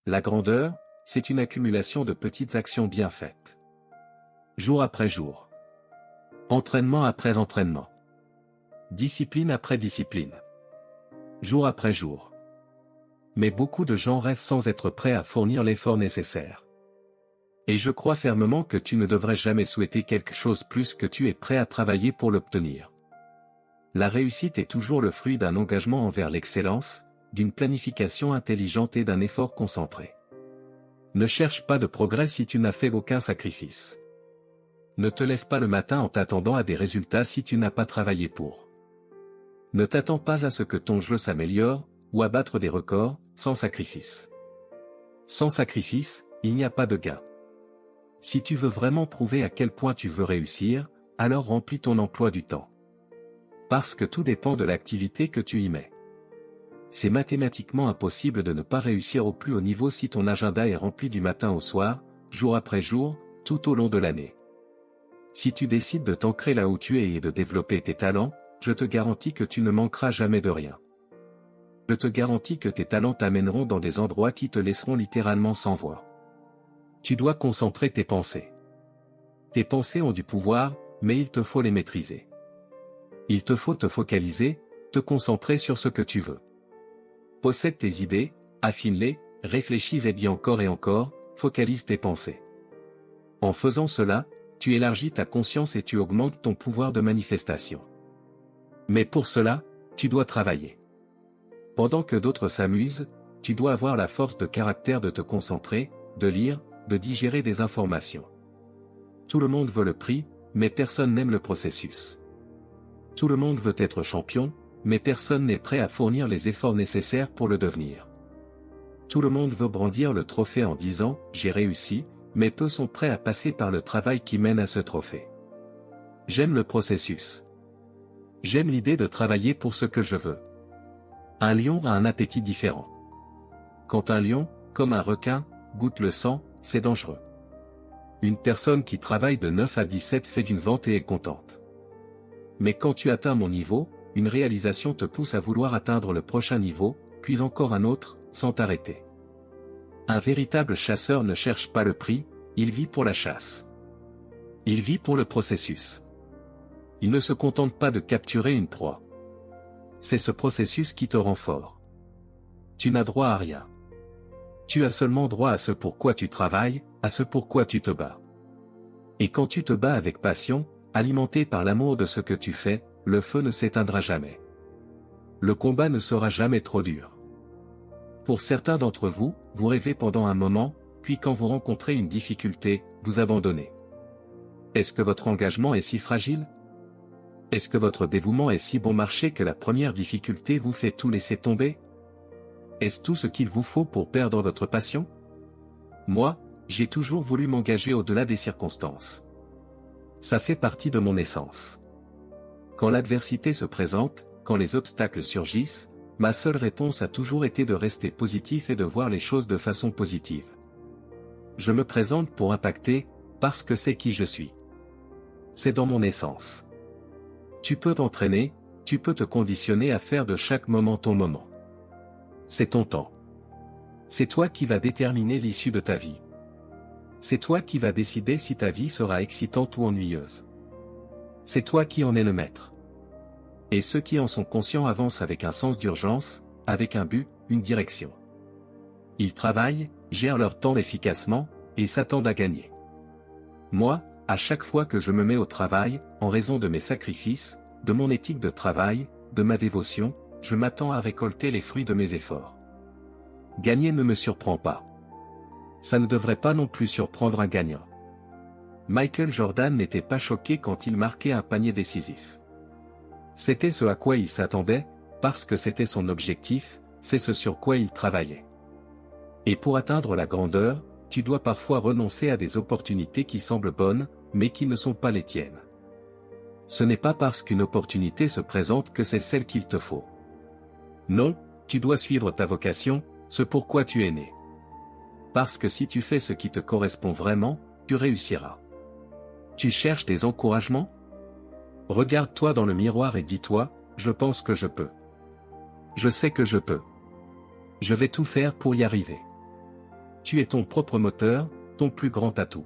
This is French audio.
La grandeur, c'est une accumulation de petites actions bien faites. Jour après jour. Entraînement après entraînement. Discipline après discipline. Jour après jour. Mais beaucoup de gens rêvent sans être prêts à fournir l'effort nécessaire. Et je crois fermement que tu ne devrais jamais souhaiter quelque chose plus que tu es prêt à travailler pour l'obtenir. La réussite est toujours le fruit d'un engagement envers l'excellence, d'une planification intelligente et d'un effort concentré. Ne cherche pas de progrès si tu n'as fait aucun sacrifice. Ne te lève pas le matin en t'attendant à des résultats si tu n'as pas travaillé pour. Ne t'attends pas à ce que ton jeu s'améliore, ou à battre des records, sans sacrifice. Sans sacrifice, il n'y a pas de gain. Si tu veux vraiment prouver à quel point tu veux réussir, alors remplis ton emploi du temps. Parce que tout dépend de l'activité que tu y mets. C'est mathématiquement impossible de ne pas réussir au plus haut niveau si ton agenda est rempli du matin au soir, jour après jour, tout au long de l'année. Si tu décides de t'ancrer là où tu es et de développer tes talents, je te garantis que tu ne manqueras jamais de rien. Je te garantis que tes talents t'amèneront dans des endroits qui te laisseront littéralement sans voix. Tu dois concentrer tes pensées. Tes pensées ont du pouvoir, mais il te faut les maîtriser. Il te faut te focaliser, te concentrer sur ce que tu veux. Possède tes idées, affine-les, réfléchis et dis encore et encore, focalise tes pensées. En faisant cela, tu élargis ta conscience et tu augmentes ton pouvoir de manifestation. Mais pour cela, tu dois travailler. Pendant que d'autres s'amusent, tu dois avoir la force de caractère de te concentrer, de lire, de digérer des informations. Tout le monde veut le prix, mais personne n'aime le processus. Tout le monde veut être champion, mais personne n'est prêt à fournir les efforts nécessaires pour le devenir. Tout le monde veut brandir le trophée en disant « j'ai réussi », mais peu sont prêts à passer par le travail qui mène à ce trophée. J'aime le processus. J'aime l'idée de travailler pour ce que je veux. Un lion a un appétit différent. Quand un lion, comme un requin, goûte le sang, c'est dangereux. Une personne qui travaille de 9 à 17 fait d'une vente et est contente. Mais quand tu atteins mon niveau, une réalisation te pousse à vouloir atteindre le prochain niveau, puis encore un autre, sans t'arrêter. Un véritable chasseur ne cherche pas le prix, il vit pour la chasse. Il vit pour le processus. Il ne se contente pas de capturer une proie. C'est ce processus qui te rend fort. Tu n'as droit à rien. Tu as seulement droit à ce pourquoi tu travailles, à ce pourquoi tu te bats. Et quand tu te bats avec passion, alimenté par l'amour de ce que tu fais, le feu ne s'éteindra jamais. Le combat ne sera jamais trop dur. Pour certains d'entre vous, vous rêvez pendant un moment, puis quand vous rencontrez une difficulté, vous abandonnez. Est-ce que votre engagement est si fragile? Est-ce que votre dévouement est si bon marché que la première difficulté vous fait tout laisser tomber? Est-ce tout ce qu'il vous faut pour perdre votre passion? Moi, j'ai toujours voulu m'engager au-delà des circonstances. Ça fait partie de mon essence. Quand l'adversité se présente, quand les obstacles surgissent, ma seule réponse a toujours été de rester positif et de voir les choses de façon positive. Je me présente pour impacter, parce que c'est qui je suis. C'est dans mon essence. Tu peux t'entraîner, tu peux te conditionner à faire de chaque moment ton moment. C'est ton temps. C'est toi qui vas déterminer l'issue de ta vie. C'est toi qui vas décider si ta vie sera excitante ou ennuyeuse. C'est toi qui en es le maître. Et ceux qui en sont conscients avancent avec un sens d'urgence, avec un but, une direction. Ils travaillent, gèrent leur temps efficacement, et s'attendent à gagner. Moi, à chaque fois que je me mets au travail, en raison de mes sacrifices, de mon éthique de travail, de ma dévotion, je m'attends à récolter les fruits de mes efforts. Gagner ne me surprend pas. Ça ne devrait pas non plus surprendre un gagnant. Michael Jordan n'était pas choqué quand il marquait un panier décisif. C'était ce à quoi il s'attendait, parce que c'était son objectif, c'est ce sur quoi il travaillait. Et pour atteindre la grandeur, tu dois parfois renoncer à des opportunités qui semblent bonnes, mais qui ne sont pas les tiennes. Ce n'est pas parce qu'une opportunité se présente que c'est celle qu'il te faut. Non, tu dois suivre ta vocation, ce pourquoi tu es né. Parce que si tu fais ce qui te correspond vraiment, tu réussiras. Tu cherches des encouragements? Regarde-toi dans le miroir et dis-toi, je pense que je peux. Je sais que je peux. Je vais tout faire pour y arriver. Tu es ton propre moteur, ton plus grand atout.